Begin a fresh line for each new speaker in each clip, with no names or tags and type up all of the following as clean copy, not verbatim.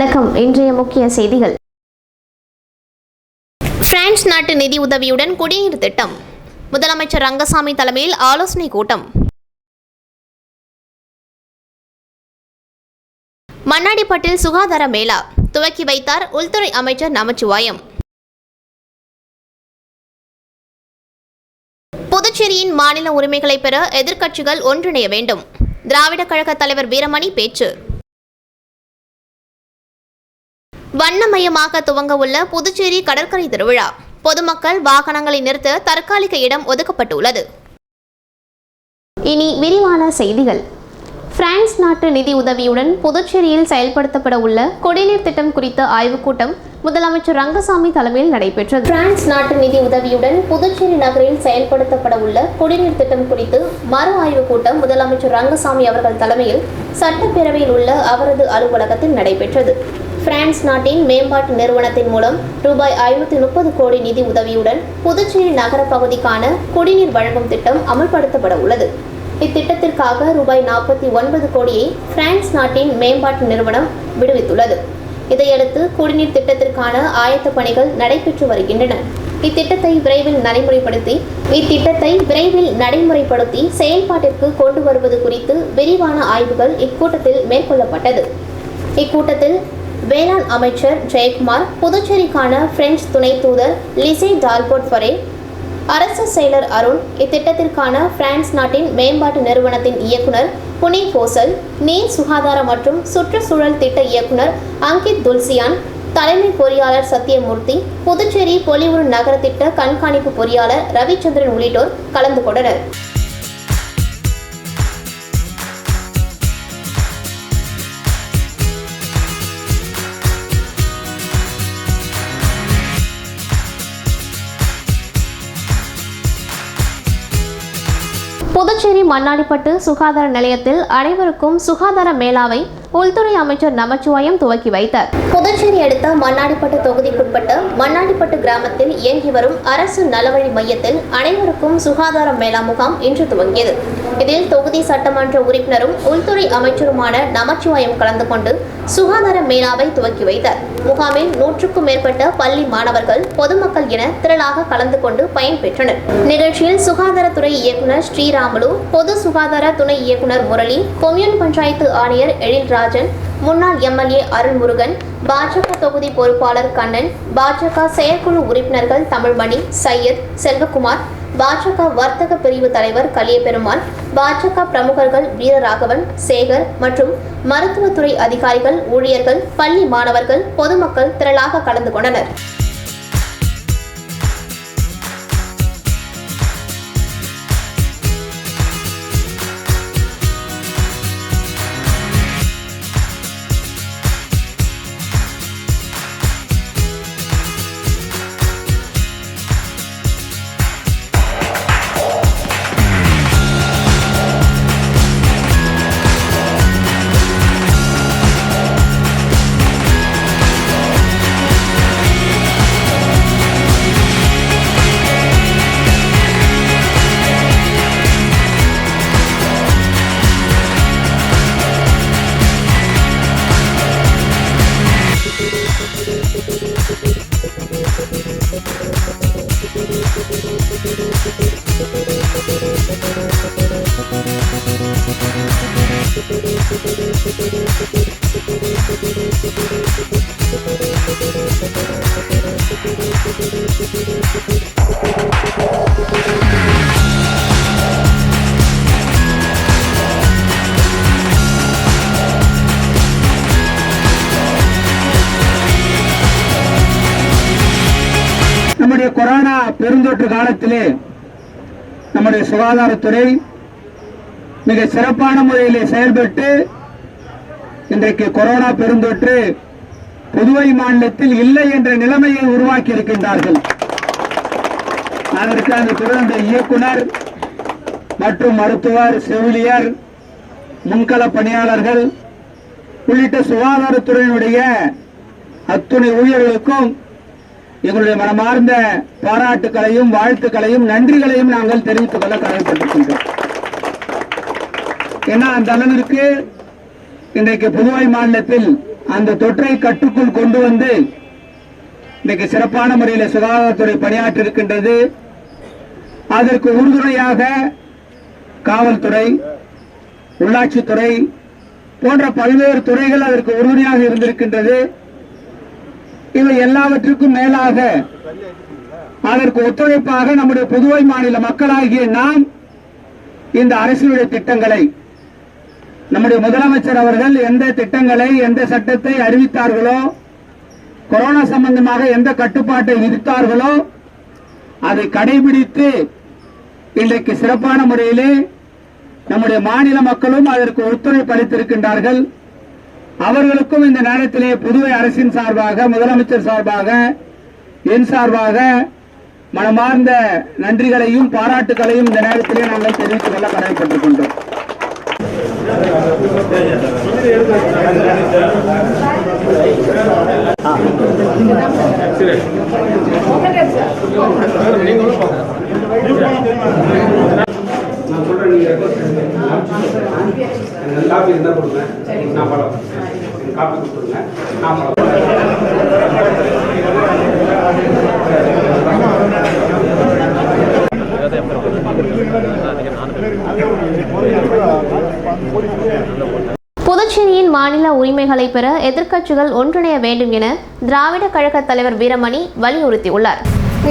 வணக்கம். இன்றைய முக்கிய செய்திகள். பிரான்ஸ் நாட்டு நிதி உதவியுடன் குடிநீர் திட்டம். முதலமைச்சர் ரங்கசாமி தலைமையில் ஆலோசனை கூட்டம். மண்ணாடிப்பட்டில் சுகாதார மேளா துவக்கி வைத்தார் உள்துறை அமைச்சர் நமச்சிவாயம். புதுச்சேரியின் மாநில உரிமைகளை பெற எதிர்க்கட்சிகள் ஒன்றிணைய வேண்டும். திராவிட கழக தலைவர் வீரமணி பேச்சு. வண்ணமயமாக துவங்க உள்ள புதுச்சேரி கடற்கரை திருவிழா. பொதுமக்கள் வாகனங்களை நிறுத்த தற்காலிக இடம் ஒதுக்கப்பட்டுள்ளது. இனி விரிவான செய்திகள். பிரான்ஸ் நாட்டு நிதி உதவியுடன் புதுச்சேரியில் செயல்படுத்தப்பட உள்ள குடிநீர் திட்டம் குறித்த ஆய்வுக் கூட்டம் முதலமைச்சர் ரங்கசாமி தலைமையில் நடைபெற்றது. பிரான்ஸ் நாட்டு நிதி உதவியுடன் புதுச்சேரி நகரில் செயல்படுத்தப்பட உள்ள குடிநீர் திட்டம் குறித்து மறு ஆய்வுக் கூட்டம் முதலமைச்சர் ரங்கசாமி அவர்கள் தலைமையில் சட்டப்பேரவையில் உள்ள அவரது அலுவலகத்தில் நடைபெற்றது. பிரான்ஸ் நாட்டின் மேம்பாட்டு நிறுவனத்தின் மூலம் ரூபாய் 530 கோடி நிதி உதவியுடன் புதுச்சேரி நகர பகுதிக்கான குடிநீர் வழங்கும் திட்டம் அமல்படுத்தப்பட உள்ளது. இத்திட்டத்திற்காக ரூபாய் 49 கோடியை பிரான்ஸ் நாட்டின் மேம்பாட்டு நிறுவனம் விடுவித்துள்ளது. இதையடுத்து குடிநீர் திட்டத்திற்கான ஆயத்த பணிகள் நடைபெற்று வருகின்றன. இத்திட்டத்தை விரைவில் நடைமுறைப்படுத்தி செயல்பாட்டிற்கு கொண்டு வருவது குறித்து விரிவான ஆய்வுகள் இக்கூட்டத்தில் மேற்கொள்ளப்பட்டது. இக்கூட்டத்தில் வேளாண் அமைச்சர் ஜெயக்குமார், புதுச்சேரிக்கான பிரெஞ்சு துணை தூதர் லிசே டால்போர்ட் ஃபரே, அரசு செயலர் அருண், இத்திட்டத்திற்கான பிரான்ஸ் நாட்டின் மேம்பாட்டு நிறுவனத்தின் இயக்குனர் புனே போசல், நீர் சுகாதார மற்றும் சுற்றுச்சூழல் திட்ட இயக்குனர் அங்கித் துல்சியான், தலைமை பொறியாளர் சத்யமூர்த்தி, புதுச்சேரி பொலிவுறு நகர திட்ட கண்காணிப்பு பொறியாளர் ரவிச்சந்திரன் உள்ளிட்டோர் கலந்து கொண்டனர். புதுச்சேரி மண்ணாடிப்பட்டு சுகாதார நிலையத்தில் அனைவருக்கும் சுகாதார மேளாவை உள்துறை அமைச்சர் நமச்சிவாயம் துவக்கி வைத்தார். புதுச்சேரி அடுத்த மண்ணாடிப்பட்டு தொகுதிக்குட்பட்ட மண்ணாடிப்பட்டு கிராமத்தில் இயங்கி வரும் அரசு நலவழி மையத்தில் அனைவருக்கும் சுகாதார மேளா முகாம் இன்று துவங்கியது. இதில் தொகுதி சட்டமன்ற உறுப்பினரும் உள்துறை அமைச்சருமான நமச்சிவாயம் கலந்து கொண்டு சுகாதார மேளாவை துவக்கி வைத்தார். முகாமில் 100க்கும் மேற்பட்ட பள்ளி மாணவர்கள், பொதுமக்கள் என திரளாக கலந்து கொண்டு பயன்பெற்றனர். நிகழ்ச்சியில் சுகாதாரத்துறை இயக்குனர் ஸ்ரீராமுலு, பொது சுகாதார துணை இயக்குனர் முரளி, கொம்யூன் பஞ்சாயத்து ஆணையர் எழில்ராஜன், முன்னாள் எம்எல்ஏ அருள்முருகன், பாஜக தொகுதி பொறுப்பாளர் கண்ணன், பாஜக செயற்குழு உறுப்பினர்கள் தமிழ்மணி, சையத், செல்வகுமார், பாஜக வர்த்தக பிரிவு தலைவர் கலியபெருமாள், பாஜக பிரமுகர்கள் வீரராகவன், சேகர் மற்றும் மருத்துவத்துறை அதிகாரிகள், ஊழியர்கள், பள்ளி மாணவர்கள், பொதுமக்கள் திரளாக கலந்து கொண்டனர்.
நம்முடைய கொரோனா பெருந்தொற்று காலத்திலே நம்முடைய சுகாதாரத்துறை மிக சிறப்பான முறையிலே செயல்பட்டு இன்றைக்கு கொரோனா பெருந்தொற்று புதுவை மாநிலத்தில் இல்லை என்ற நிலைமையை உருவாக்கி இருக்கின்றார்கள். அதற்கு அந்த துறை இயக்குனர் மற்றும் மருத்துவர், செவிலியர், முன்கள பணியாளர்கள் உள்ளிட்ட சுகாதாரத்துறையினுடைய அத்துணை ஊழியர்களுக்கும் எங்களுடைய மனமார்ந்த பாராட்டுகளையும் வாழ்த்துக்களையும் நன்றிகளையும் நாங்கள் தெரிவித்துக் கொள்ள கடமைப்பட்டிருக்கின்றோம். ஏன்னா அந்த அளவிற்கு இன்றைக்கு புதுவை மாநிலத்தில் அந்த தொற்றை கட்டுக்குள் கொண்டு வந்து இன்னைக்கு சிறப்பான முறையில் சுகாதாரத்துறை பணியாற்றி இருக்கின்றது. அதற்கு உறுதுணையாக காவல்துறை, உள்ளாட்சித்துறை போன்ற பல்வேறு துறைகள் அதற்கு உறுதுணையாக இருந்திருக்கின்றது. இவை எல்லாவற்றுக்கும் மேலாக அதற்கு ஒத்துழைப்பாக நம்முடைய புதுவை மாநில மக்களாகிய நாம் இந்த அரசினுடைய திட்டங்களை, நம்முடைய முதலமைச்சர் அவர்கள் எந்த திட்டங்களை, எந்த சட்டத்தை அறிவித்தார்களோ, கொரோனா சம்பந்தமாக எந்த கட்டுப்பாட்டை விதித்தார்களோ அதை கடைபிடித்து இன்றைக்கு சிறப்பான முறையிலே நம்முடைய மாநில மக்களும் அதற்கு ஒத்துழைப்பு அளித்திருக்கின்றார்கள். அவர்களுக்கும் இந்த நேரத்திலே புதுவை அரசின் சார்பாக, முதலமைச்சர் சார்பாக, என் சார்பாக மனமார்ந்த நன்றிகளையும் பாராட்டுகளையும் இந்த நேரத்திலே நாங்கள் தெரிவித்துக் கொள்ள கடமைப்பட்டுக் கொண்டோம்.
நான் சொல்றேன், நீங்க காப்பி இருந்தா கொடுங்க, நான் பழம் காப்பி கொடுத்துருங்க, நான் பழம்.
புதுச்சேரியின் மாநில உரிமைகளை பெற எதிர்க்கட்சிகள் ஒன்றிணைய வேண்டும் என திராவிட கழக தலைவர் வீரமணி வலியுறுத்தியுள்ளார்.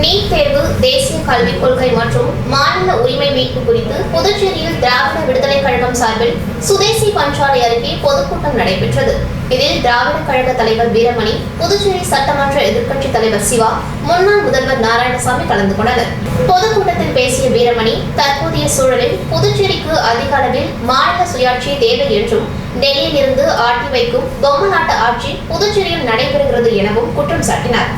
நீட் தேர்வு, தேசிய கல்விக் கொள்கை மற்றும் மாநில உரிமை மீட்பு குறித்து புதுச்சேரியில் திராவிட விடுதலை கழகம் சார்பில் சுதேசி பஞ்சாலை அருகே பொதுக்கூட்டம் நடைபெற்றது. இதில் திராவிட கழக தலைவர் வீரமணி, புதுச்சேரி சட்டமன்ற எதிர்க்கட்சி தலைவர் சிவா, முன்னாள் முதல்வர் நாராயணசாமி கலந்து கொண்டனர். பொதுக்கூட்டத்தில் பேசிய வீரமணி, தற்போதைய சூழலில் புதுச்சேரிக்கு அதிக அளவில் மாநில சுயாட்சி தேவை என்றும், டெல்லியில் இருந்து ஆட்டி வைக்கும் பொம்மலாட்ட ஆட்சி புதுச்சேரியில் நடைபெறுகிறது எனவும் குற்றம் சாட்டினார்.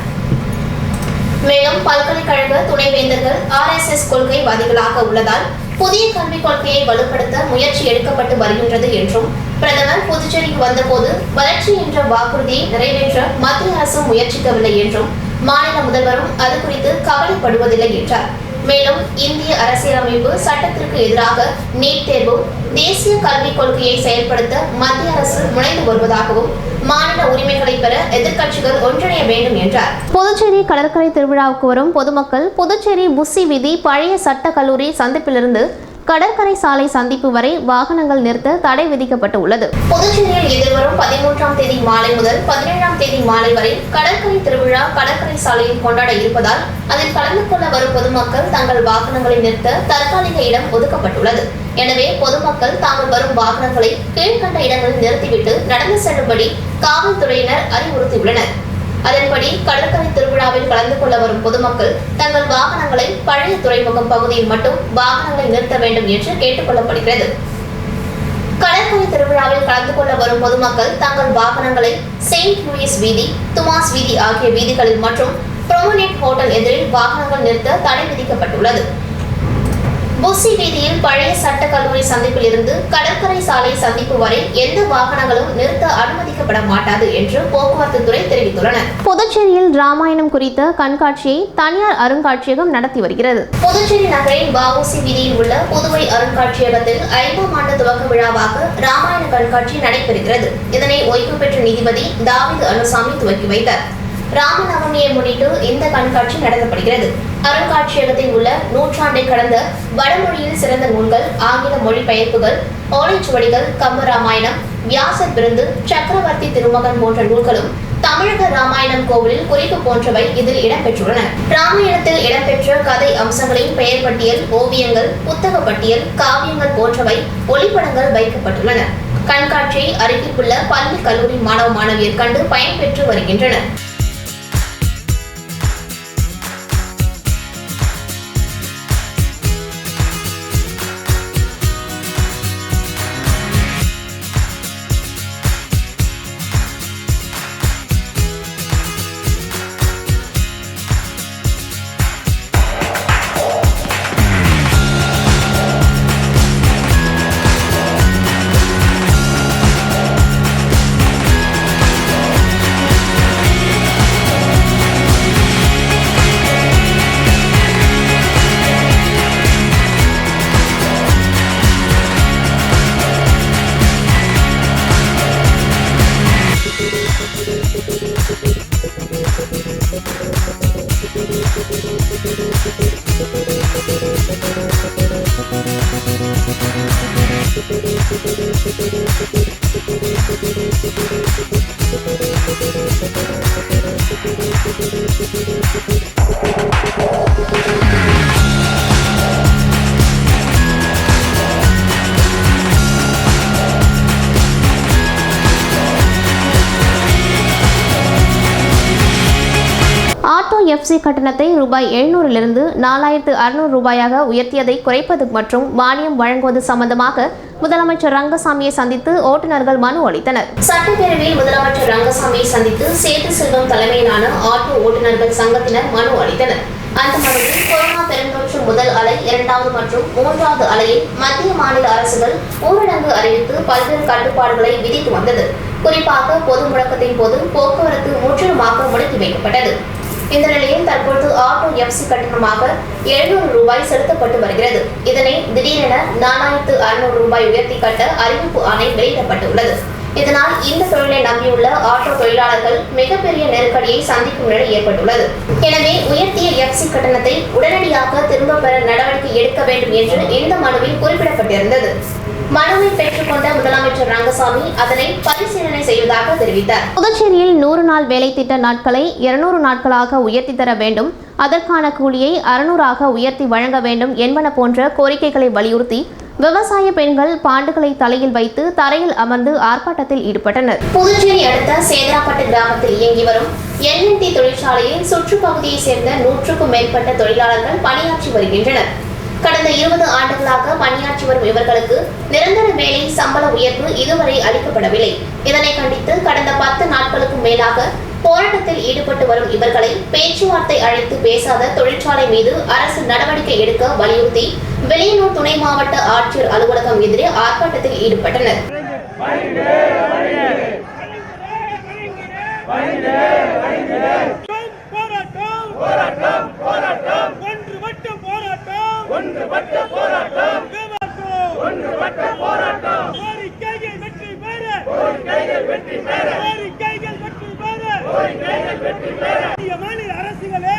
மேலும் பல்கலைக்கழக துணைவேந்தர்கள் RSS கொள்கைவாதிகளாக உள்ளதால் புதிய கல்விக் கொள்கையை வலுப்படுத்த முயற்சி எடுக்கப்பட்டு வருகின்றது என்றும், பிரதமர் புதுச்சேரிக்கு வந்தபோது வளர்ச்சி என்ற வாக்குறுதியை நிறைவேற்ற மத்திய அரசு முயற்சிக்கவில்லை என்றும், மாநில முதல்வரும் அது குறித்து கவலைப்படுவதில்லை என்றார். மேலும் இந்திய அரசியலமைப்பு சட்டத்திற்கு எதிராக நீட் தேர்வும், தேசிய கல்விக் கொள்கையை செயல்படுத்த மத்திய அரசு முனைந்து வருவதாகவும், மாநில உரிமைகளை பெற எதிர்க்கட்சிகள் ஒன்றிணைய வேண்டும் என்றார். புதுச்சேரி கடற்கரை திருவிழாவுக்கு வரும் பொதுமக்கள் புதுச்சேரி புஸ்ஸி வீதி பழைய சட்ட கல்லூரி சந்திப்பிலிருந்து கடற்கரை சாலை சந்திப்பு வரை வாகனங்கள் நிறுத்த தடை விதிக்கப்பட்டு உள்ளது. புதுச்சேரியில் எதிர்வரும் 13ஆம் தேதி மாலை முதல் 17ஆம் தேதி மாலை வரை கடற்கரை திருவிழா கடற்கரை சாலையில் கொண்டாட இருப்பதால் அதில் கலந்து கொள்ள வரும் பொதுமக்கள் தங்கள் வாகனங்களை நிறுத்த தற்காலிக இடம் ஒதுக்கப்பட்டுள்ளது. எனவே பொதுமக்கள் தாங்கள் வரும் வாகனங்களை கீழ்கண்ட இடங்களில் நிறுத்திவிட்டு நடந்து செல்லும்படி காவல்துறையினர் அறிவுறுத்தியுள்ளனர். அதன்படி கடற்கரை திருவிழாவில் கலந்து கொள்ள வரும் பொதுமக்கள் தங்கள் வாகனங்களை பழைய துறைமுகம் பகுதியில் மட்டும் வாகனங்களை நிறுத்த வேண்டும் என்று கேட்டுக் கொள்ளப்படுகிறது. கடற்கரை திருவிழாவில் கலந்து கொள்ள வரும் பொதுமக்கள் தங்கள் வாகனங்களை செயின்ட் லூயிஸ் வீதி, துமாஸ் வீதி ஆகிய வீதிகளில் மற்றும் புரோமனேட் ஹோட்டல் எதிரில் வாகனங்கள் நிறுத்த தடை விதிக்கப்பட்டுள்ளது. புஸ்ஸி வீதியில் பழைய சட்ட கல்லூரி சந்திப்பில் இருந்து கடற்கரை சாலை சந்திப்பு வரை எந்த வாகனங்களும் நிறுத்த அனுமதிக்கப்பட மாட்டாது என்று போக்குவரத்து துறை தெரிவித்துள்ளனர். புதுச்சேரியில் ராமாயணம் குறித்த கண்காட்சியை தனியார் அருங்காட்சியகம் நடத்தி வருகிறது. புதுச்சேரி நகரின் வஉசி வீதியில் உள்ள புதுவை அருங்காட்சியகத்தில் 5ஆம் ஆண்டு துவக்க விழாவாக ராமாயண கண்காட்சி நடைபெறுகிறது. இதனை ஓய்வு பெற்ற நீதிபதி தாவீது அனுசாமி துவக்கி வைத்தார். ராமநவமியை முன்னிட்டு இந்த கண்காட்சி நடத்தப்படுகிறது. அருங்காட்சியகத்தில் உள்ள நூற்றாண்டை கடந்த வடமொழியில் சிறந்த நூல்கள், ஆங்கில மொழிபெயர்ப்புகள், ஓலைச்சுவடிகள், கம்பராமாயணம், வியாசர் விருந்து, சக்கரவர்த்தி திருமகன் போன்ற நூல்களும், தமிழக ராமாயணம் கோவிலில் குறிப்பு போன்றவை இதில் இடம்பெற்றுள்ளன. ராமாயணத்தில் இடம்பெற்ற கதை அம்சங்களின் பெயர் பட்டியல், ஓவியங்கள், புத்தக பட்டியல், காவியங்கள் போன்றவை ஒளிப்படங்கள் வைக்கப்பட்டுள்ளன. கண்காட்சியை அருகில் உள்ள பள்ளி, கல்லூரி மாணவ மாணவியர் கண்டு பயன்பெற்று வருகின்றனர். ஆட்டோ எஃப்சி கட்டணத்தை ரூபாய் 700 4600 ரூபாயாக உயர்த்தியதை குறைப்பது மற்றும் மானியம் வழங்குவது சம்பந்தமாக முதலமைச்சர் ரங்கசாமியை சந்தித்து ஓட்டுநர்கள் மனு அளித்தனர். சட்டப்பேரவையில் முதலமைச்சர் ரங்கசாமியை சந்தித்து சேது செல்வம் தலைமையிலான ஆட்டோ ஓட்டுநர்கள் சங்கத்தினர் மனு அளித்தனர். அந்த மனுவில் கொரோனா பெருந்தொற்று முதல் அலை, இரண்டாவது மற்றும் மூன்றாவது அலையில் மத்திய மாநில அரசுகள் ஊரடங்கு அறிவித்து பல்வேறு கட்டுப்பாடுகளை விதித்து வந்தது. குறிப்பாக பொது முடக்கத்தின் போது போக்குவரத்து முற்றிலுமாக முடக்கி வைக்கப்பட்டது. இந்த நிலையில் தற்போது ஆட்டோ எஃப்சி கட்டணமாக 700 ரூபாய் செலுத்தப்பட்டு வருகிறது. இதனை திடீரென 4600 ரூபாய் உயர்த்தி கட்ட அறிவிப்பு ஆணை வெளியிடப்பட்டுள்ளது. இதனால் இந்த தொழிலை நம்பியுள்ள ஆட்டோ தொழிலாளர்கள் மிகப்பெரிய நெருக்கடியை சந்திக்கும் நிலை ஏற்பட்டுள்ளது. எனவே உயர்த்திய எஃப்சி கட்டணத்தை உடனடியாக திரும்ப பெற நடவடிக்கை எடுக்க வேண்டும் என்று இந்த மனுவில் குறிப்பிடப்பட்டிருந்தது. மனுவை பெற்றுக்கொண்ட முதலமைச்சர் ரங்கசாமி அதனை பரிசீலனை செய்வதாக தெரிவித்தார். புதுச்சேரியில் 100 நாள் வேலை திட்ட நாட்களை 200 நாட்களாக உயர்த்தி தர வேண்டும், அதற்கான கூலியை 600 உயர்த்தி வழங்க வேண்டும் என்பன போன்ற கோரிக்கைகளை வலியுறுத்தி விவசாய பெண்கள் பாண்டுகளை தலையில் வைத்து தரையில் அமர்ந்து ஆர்ப்பாட்டத்தில் ஈடுபட்டனர். புதுச்சேரி அடுத்த சேதராப்பட்டு கிராமத்தில் இயங்கி வரும் என்என்டி தொழிற்சாலையில் சுற்றுப்பகுதியை சேர்ந்த 100க்கும் மேற்பட்ட தொழிலாளர்கள் பணியாற்றி வருகின்றனர். கடந்த 20 ஆண்டுகளாக பணியாற்றி வரும் இவர்களுக்கு நிரந்தர வேலை சம்பள உயர்வு இதுவரை அளிக்கப்படவில்லை. இதனை கண்டித்து கடந்த 10 நாட்களுக்கும் மேலாக போராட்டத்தில் ஈடுபட்டு வரும் இவர்களை பேச்சுவார்த்தை அழைத்து பேசாத தொழிற்சாலை மீது அரசு நடவடிக்கை எடுக்க வலியுறுத்தி வெளியனூர் துணை மாவட்ட ஆட்சியர் அலுவலகம் எதிரே ஆர்ப்பாட்டத்தில் ஈடுபட்டனர்.
ஒன்றுபட்ட போராட்டம் ஒன்றுபட்ட போராட்டம் கோரிக்கைகள் வெற்றி பெற கோரிக்கைகள் வெற்றி பெற கோரிக்கைகள் வெற்றி பெற கோரிக்கைகள் வெற்றி பெற மத்திய மாநில அரசுகளே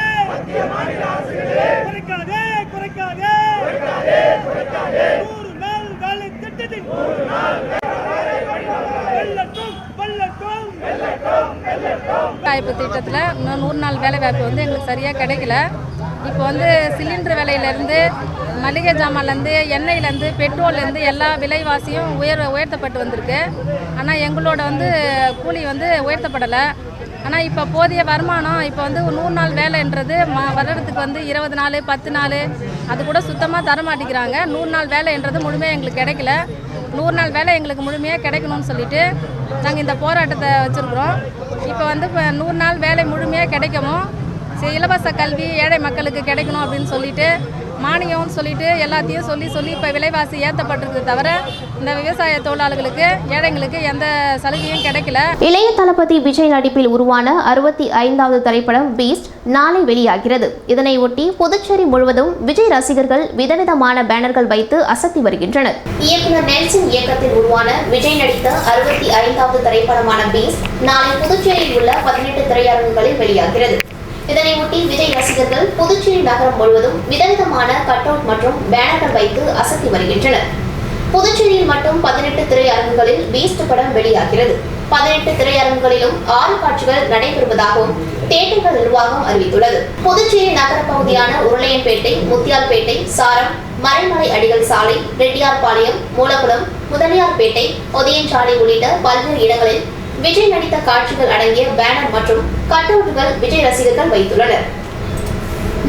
குறைக்காதே குறைக்காதே குறைக்காதே குறைக்காதே 100 நாள் வேலை திட்டத்தின் 100 நாள் வெள்ளட்டும் வெள்ளட்டும் வெள்ளட்டும் வெள்ளட்டும்
வாய்ப்பு திட்டத்தில் 100 நாள் வேலை வாய்ப்பு வந்து எங்களுக்கு சரியாக கிடைக்கல. இப்போ வந்து சிலிண்டர் விலையிலேருந்து மளிகை ஜாமான்லேருந்து எண்ணெயிலேருந்து பெட்ரோல்லேருந்து எல்லா விலைவாசியும் உயர்த்தப்பட்டு வந்திருக்கு. ஆனால் எங்களோட வந்து கூலி வந்து உயர்த்தப்படலை. ஆனால் இப்போ போதிய வருமானம் இப்போ வந்து 100 நாள் வேலைன்றது வருடத்துக்கு வந்து 20 நாள் 10 நாள் அது கூட சுத்தமாக தர மாட்டேங்கிறாங்க. 100 நாள் வேலைன்றது முழுமையாக எங்களுக்கு கிடைக்கல. 100 நாள் வேலை எங்களுக்கு முழுமையாக கிடைக்கணும்னு சொல்லிட்டு நாங்கள் இந்த போராட்டத்தை வச்சுருக்குறோம். இப்போ வந்து 100 நாள் வேலை முழுமையாக கிடைக்கவும் இலவச கல்வி ஏழை மக்களுக்கு கிடைக்கணும் அப்படின்னு சொல்லிட்டு மானியம்னு சொல்லிட்டு எல்லாத்தையும் சொல்லி இப்போ விலைவாசி ஏற்றப்பட்டிருக்கு தவிர இந்த விவசாய தொழிலாளர்களுக்கு ஏழைங்களுக்கு எந்த சலுகையும் கிடைக்கல.
இளைய தளபதி விஜய் நடிப்பில் உருவான 65வது திரைப்படம் பீஸ்ட் நாளை வெளியாகிறது. இதனை ஒட்டி புதுச்சேரி முழுவதும் விஜய் ரசிகர்கள் விதவிதமான பேனர்கள் வைத்து அசத்தி வருகின்றனர். இயக்குனர் நெல்சன் இயக்கத்தில் உருவான விஜய் நடித்த 65வது திரைப்படமான பீஸ்ட் நாளை புதுச்சேரியில் உள்ள 18 திரையரங்குகளில் வெளியாகிறது. இதனை ஒட்டி விஜய் ரசிகர்கள் புதுச்சேரி நகரம் முழுவதும் விதவிதமான கட் அவுட் மற்றும் பேனர்கள் வைத்து அசத்தி வருகின்றனர். புதுச்சேரியில் மட்டும் 18 திரையரங்குகளில் பீஸ்ட் படம் வெளியாகிறது. 18 திரையரங்குகளிலும் 6 காட்சிகள் நடைபெறுவதாகவும் தியேட்டர்கள் நிர்வாகம் அறிவித்துள்ளது. புதுச்சேரி நகர பகுதியான உருளையன்பேட்டை, முத்தியால்பேட்டை, சாரம், மறைமலை அடிகள் சாலை, ரெட்டியார்பாளையம், மூலகுளம், முதலியார்பேட்டை, ஒதியஞ்சாலை உள்ளிட்ட பல்வேறு இடங்களில் விஜய் நடித்த காட்சிகள் அடங்கிய பேனர் மற்றும் கட் அவுட்டுகள் விஜய் ரசிகர்கள் வைத்துள்ளனர்.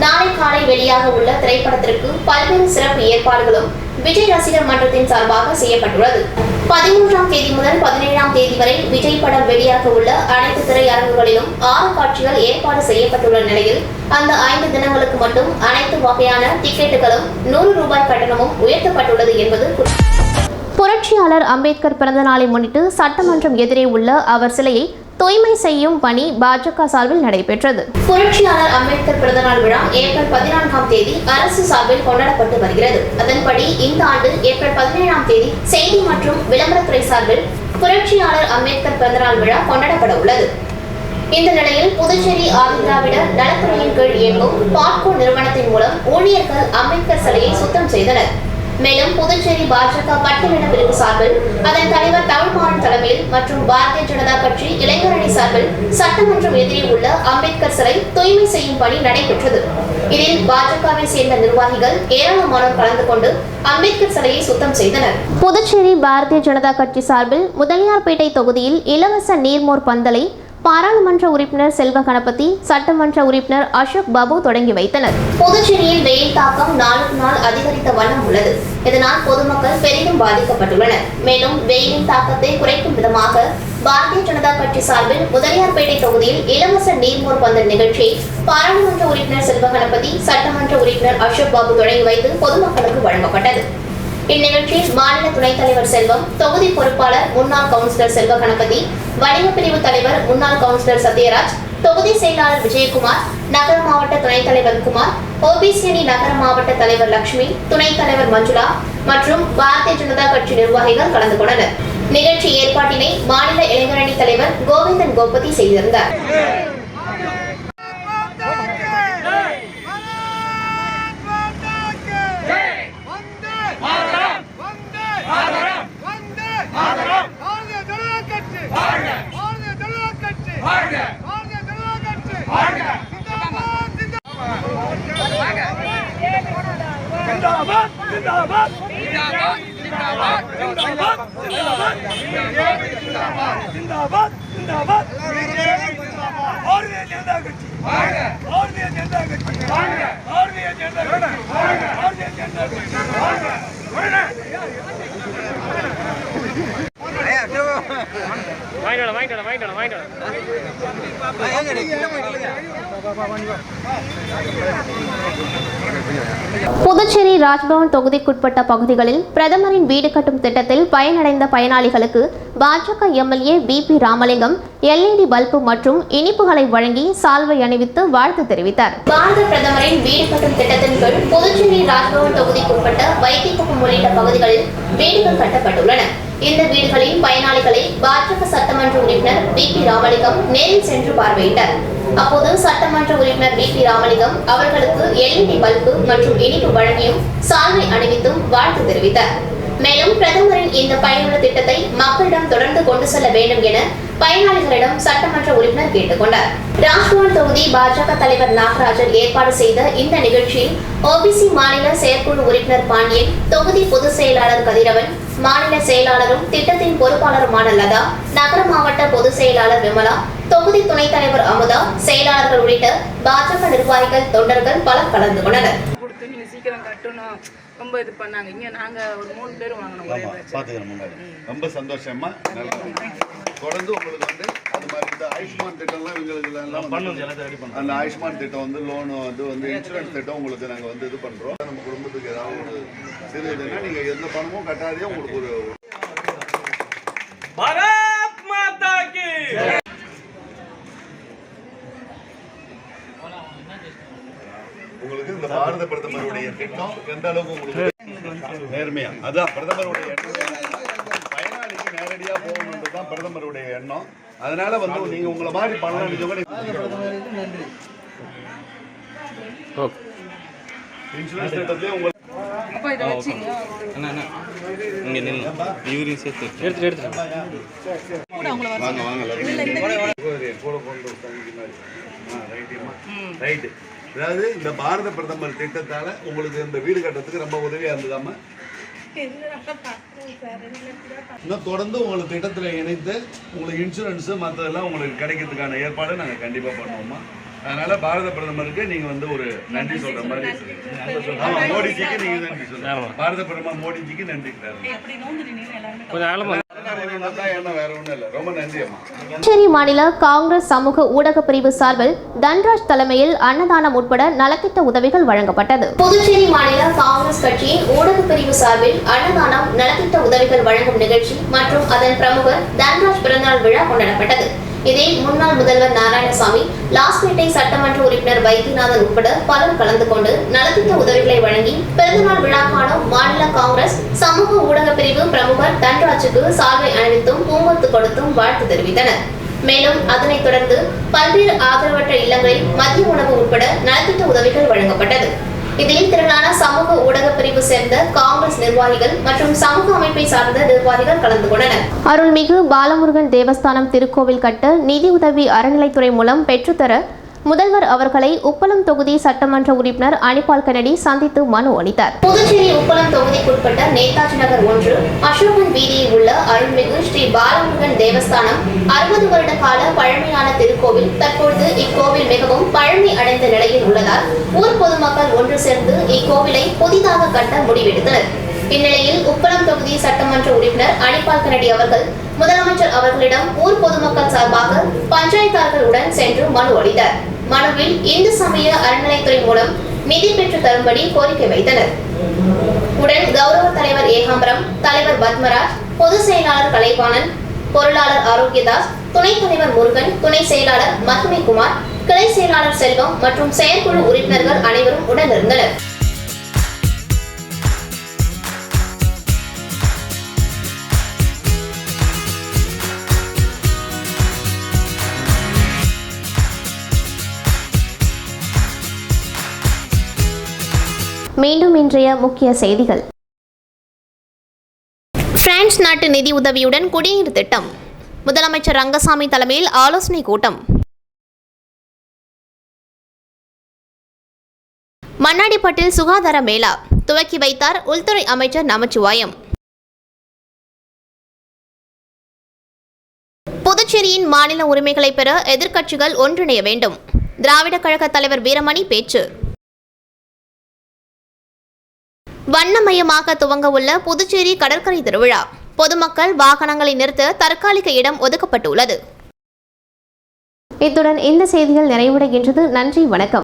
நாளை காலை வெளியாக உள்ள திரைப்படத்திற்கு பல்வேறு சிறப்பு ஏற்பாடுகளும் விஜய் ரசிகர் மன்றத்தின் சார்பாக செய்யப்பட்டுள்ளது. 13ஆம் தேதி முதல் 17ஆம் தேதி வரை விஜய் படம் வெளியாக உள்ள அனைத்து திரையரங்குகளிலும் 6 காட்சிகள் ஏற்பாடு செய்யப்பட்டுள்ள நிலையில் அந்த 5 தினங்களுக்கு மட்டும் அனைத்து வகையான டிக்கெட்டுகளும் 100 ரூபாய் கட்டணமும் உயர்த்தப்பட்டுள்ளது என்பது. புரட்சியாளர் அம்பேத்கர் பிறந்த நாளை முன்னிட்டு சட்டமன்றம் எதிரே உள்ள அவர் சிலையை தூய்மை செய்யும் பணி பாஜக சார்பில் நடைபெற்றது. புரட்சியாளர் அம்பேத்கர் பிறந்தநாள் விழா ஏப்ரல் 14ஆம் தேதி அரசு சார்பில் கொண்டாடப்பட்டு வருகிறது. அதன்படி இந்த ஆண்டு ஏப்ரல் 17ஆம் தேதி செய்தி மற்றும் விளம்பரத்துறை சார்பில் புரட்சியாளர் அம்பேத்கர் பிறந்தநாள் விழா கொண்டாடப்பட உள்ளது. இந்த நிலையில் புதுச்சேரி ஆதிதிராவிட நலத்துறையின் கீழ் இயங்கும் பாட்கோ நிறுவனத்தின் மூலம் ஊழியர்கள் அம்பேத்கர் சிலையை சுத்தம் செய்தனர். மேலும் புதுச்சேரி பாஜக பட்டியலின பிரிவு சார்பில் அதன் தலைவர் தமிழ்மாறன் தலைமையில் மற்றும் பாரதிய ஜனதா கட்சி இளைஞரணி சார்பில் சட்டமன்றம் எதிரில் உள்ள அம்பேத்கர் சிலை தூய்மை செய்யும் பணி நடைபெற்றது. இதில் பாஜகவை சேர்ந்த நிர்வாகிகள் ஏராளமானோர் கலந்து கொண்டு அம்பேத்கர் சிலையை சுத்தம் செய்தனர். புதுச்சேரி பாரதிய ஜனதா கட்சி சார்பில் முதலியார்பேட்டை தொகுதியில் இலவச நீர்மோர் பந்தலை பாராளுமன்ற உறுப்பினர் செல்வ கணபதி, சட்டமன்ற உறுப்பினர் அசோக் பாபு தொடங்கி வைத்தனர். புதுச்சேரியில் வெயில் தாக்கம் நாளுக்கு நாள் அதிகரித்த வண்ணம் உள்ளது. இதனால் பொதுமக்கள் பெரிதும் பாதிக்கப்பட்டுள்ளனர். மேலும் வெயிலின் தாக்கத்தை குறைக்கும் விதமாக பாரதிய ஜனதா கட்சி சார்பில் முதலியார்பேட்டை தொகுதியில் இலவச நீர்மோர் பந்தல் நிகழ்ச்சியை பாராளுமன்ற உறுப்பினர் செல்வ கணபதி, சட்டமன்ற உறுப்பினர் அசோக் பாபு தொடங்கி வைத்து பொதுமக்களுக்கு வழங்கப்பட்டது. இந்நிகழ்ச்சியில் மாநில துணைத் தலைவர் செல்வம், தொகுதி பொறுப்பாளர் முன்னாள் கவுன்சிலர் செல்வ கணபதி, வணிக பிரிவு தலைவர் முன்னாள் கவுன்சிலர் சத்யராஜ், தொகுதி செயலாளர் விஜயகுமார், நகர மாவட்ட துணைத் தலைவர் குமார், ஓபிசி நகர மாவட்ட தலைவர் லட்சுமி, துணைத் தலைவர் மஞ்சுளா மற்றும் பாரதிய ஜனதா கட்சி நிர்வாகிகள் கலந்து கொண்டனர். நிகழ்ச்சி ஏற்பாட்டினை மாநில இளைஞரணி தலைவர் கோவிந்தன் கோபதி செய்திருந்தார். புதுச்சேரி ராஜ்பவன் தொகுதிக்குட்பட்ட பகுதிகளில் பிரதமரின் வீடு கட்டும் திட்டத்தில் பயனடைந்த பயனாளிகளுக்கு BJP MLA PP Ramalingam LED bulb மற்றும் இனிப்புகளை வழங்கி சால்வை அணிவித்து வாழ்த்து தெரிவித்தார். பாரத பிரதமரின் வீடு கட்டும் திட்டத்தின் கீழ் புதுச்சேரி ராஜ்பவன் தொகுதிக்குட்பட்ட வைத்திக்குப்பம் உள்ளிட்ட பகுதிகளில் வீடுகள் கட்டப்பட்டுள்ளன. இந்த வீடுகளின் பயனாளிகளை பாஜக சட்டமன்ற உறுப்பினர் பிபி ராமலிங்கம் நேரில் சென்று பார்வையிட்டார். அப்போது சட்டமன்ற உறுப்பினர் பிபி ராமலிங்கம் அவர்களுக்கு LED பல்பு மற்றும் இனிப்பு வழங்கியும் சால்வை அணிவித்தும் வாழ்த்து தெரிவித்தார். மேலும் பிரதமரின் இந்த பயனுள்ள திட்டத்தை மக்களிடம் தொடர்ந்து கொண்டு செல்ல வேண்டும் என பயனாளிகளிடம் சட்டமன்ற உறுப்பினர் கேட்டுக்கொண்டார். ராஜ்பவன் தொகுதி பாஜக தலைவர் நாகராஜன் ஏற்பாடு செய்த இந்த நிகழ்ச்சியில் ஓபிசி மாநில செயற்குழு உறுப்பினர் பாண்டியன், தொகுதி பொதுச் செயலாளர் கதிரவன், மாநில செயலாளரும் திட்டத்தின் பொறுப்பாளருமான லதா, நகர மாவட்ட பொதுச் செயலாளர் விமலா, தொகுதி துணைத் தலைவர் அமுதா, செயலாளர்கள் உள்ளிட்ட பாஜக நிர்வாகிகள், தொண்டர்கள் பலர் கலந்து கொண்டனர்.
சீக்கிரம் கட்டணும் ரொம்ப இது பண்ணாங்க. இங்க நாங்க ஒரு 3 பேர் வாங்கணும்.
பாத்துக்கிறோம் முன்னாடி. ரொம்ப சந்தோஷமா தொடர்ந்து உங்களுக்கு வந்து அது மாதிரி இந்த ஆயுஷ்மான் திட்டம்லாம் எங்களுக்கு எல்லாம் அந்த ஆயுஷ்மான் திட்டம் வந்து லோனு வந்து இன்சூரன்ஸ் திட்டம் உங்களுக்கு நாங்கள் வந்து இது பண்றோம். நம்ம குடும்பத்துக்கு ஏதாவது ஒரு சிறு இதுன்னா நீங்க எந்த பணமும் கட்டாதே உங்களுக்கு ஒரு
பாரத் மாதா கி
உங்களுக்கு இந்த பாரத பிரதமருடைய திட்டம் எந்த அளவுக்கு உங்களுக்கு நேர்மையா அதான் பிரதமருடைய பயனாளிக்கு நேரடியா போகணுன்றதுதான் பிரதமருடைய எண்ணம். அதனால வந்து நீங்க உங்களை மாதிரி பண்ணலாம். இன்சூரன்ஸ் திட்டத்தையும் உங்களுக்கு ரைட்டு. அதாவது இந்த பாரத பிரதமர் திட்டத்தால உங்களுக்கு இந்த வீடு கட்டுறதுக்கு ரொம்ப உதவியா இருந்ததாமா. இன்னும் தொடர்ந்து உங்களுக்கு திட்டத்துல இணைத்து உங்களுக்கு இன்சூரன்ஸ் மற்றதெல்லாம் உங்களுக்கு கிடைக்கிறதுக்கான ஏற்பாடு நாங்கள் கண்டிப்பா பண்ணுவோமா. அதனால பாரத பிரதமருக்கு நீங்க வந்து ஒரு நன்றி சொல்ற மாதிரி. ஆமா, மோடிஜிக்கு நீங்க நன்றி சொல்லுங்க. பாரத பிரதமர் மோடிஜிக்கு நன்றி.
புதுச்சேரி மாநில காங்கிரஸ் சமூக ஊடக பிரிவு சார்பில் தன்ராஜ் தலைமையில் அன்னதானம் உட்பட நலத்திட்ட உதவிகள் வழங்கப்பட்டது. புதுச்சேரி மாநில காங்கிரஸ் கட்சியின் ஊடக பிரிவு சார்பில் அன்னதானம், நலத்திட்ட உதவிகள் வழங்கும் நிகழ்ச்சி மற்றும் அதன் பிரமுகர் தன்ராஜ் பிறந்தநாள் விழா கொண்டாடப்பட்டது. இதில் முன்னாள் முதல்வர் நாராயணசாமி, லாஸ்பேட்டை சட்டமன்ற உறுப்பினர் வைத்தியநாதன் உட்பட பலர் கலந்து கொண்டு நலத்திட்ட உதவிகளை வழங்கி பிறந்தநாள் விழாக்கான மாநில காங்கிரஸ் சமூக ஊடக பிரிவு பிரமுகர் தன்ராஜுக்கு சால்வை அணிவித்தும் பூங்கொத்து கொடுத்தும் வாழ்த்து தெரிவித்தனர். மேலும் அதனைத் தொடர்ந்து பல்வேறு ஆதரவற்ற இல்லங்களில் மதிய உணவு உட்பட நலத்திட்ட உதவிகள் வழங்கப்பட்டது. இதில் திரளான சமூக ஊடக பிரிவு சேர்ந்த காங்கிரஸ் நிர்வாகிகள் மற்றும் சமூக அமைப்பை சார்ந்த நிர்வாகிகள் கலந்து கொண்டனர். அருள்மிகு பாலமுருகன் தேவஸ்தானம் திருக்கோவில் கட்ட நிதியுதவி அறநிலைத்துறை மூலம் பெற்றுத்தர முதல்வர் அவர்களை உப்பளம் தொகுதி சட்டமன்ற உறுப்பினர் அனிபால் கென்னடி சந்தித்து மனு அளித்தார். புதுச்சேரி உப்பளம் தொகுதிக்குட்பட்ட நேதாஜி நகர் 1 அசோகன் வீதியில் உள்ள அருள்மிகு ஸ்ரீ பாலமுருகன் தேவஸ்தானம் 60 வருட கால பழமையான திருக்கோவில். தற்பொழுது இக்கோவில் மிகவும் பழமை அடைந்த நிலையில் உள்ளதால் ஊர் பொதுமக்கள் ஒன்று சேர்ந்து இக்கோவிலை புதிதாக கட்ட முடிவெடுத்தனர். இந்நிலையில் உப்பளம் தொகுதி சட்டமன்ற உறுப்பினர் அனிபால் கென்னடி அவர்கள் முதலமைச்சர் அவர்களிடம் ஊர் பொதுமக்கள் சார்பாக பஞ்சாயத்தார்களுடன் சென்று மனு அளித்தார். மனுவில் இந்து சமய அறநிலைத்துறை மூலம் நிதி பெற்று தரும்படி கோரிக்கை வைத்தனர். உடன் கௌரவ தலைவர் ஏகாம்பரம், தலைவர் பத்மராஜ், பொதுச் செயலாளர் கலைவாணன், பொருளாளர் ஆரோக்கியதாஸ், துணைத் தலைவர் முருகன், துணை செயலாளர் மகிமைக்குமார், கிளை செயலாளர் செல்வம் மற்றும் செயற்குழு உறுப்பினர்கள் அனைவரும் உடனிருந்தனர். மீண்டும் இன்றைய முக்கிய செய்திகள். பிரான்ஸ் நாட்டு நிதி உதவியுடன் குடிநீர் திட்டம். முதலமைச்சர் ரங்கசாமி தலைமையில் ஆலோசனை கூட்டம். மண்ணாடிப்பட்டில் சுகாதார மேளா துவக்கி வைத்தார் உள்துறை அமைச்சர் நமச்சிவாயம். புதுச்சேரியின் மாநில உரிமைகளை பெற எதிர்க்கட்சிகள் ஒன்றிணைய வேண்டும். திராவிட கழக தலைவர் வீரமணி பேச்சு. வண்ணமயமாக துவங்க உள்ள புதுச்சேரி கடற்கரை திருவிழா. பொதுமக்கள் வாகனங்களை நிறுத்த தற்காலிக இடம் ஒதுக்கப்பட்டுள்ளது. இத்துடன் இந்த செய்திகள் நிறைவடைகின்றது. நன்றி, வணக்கம்.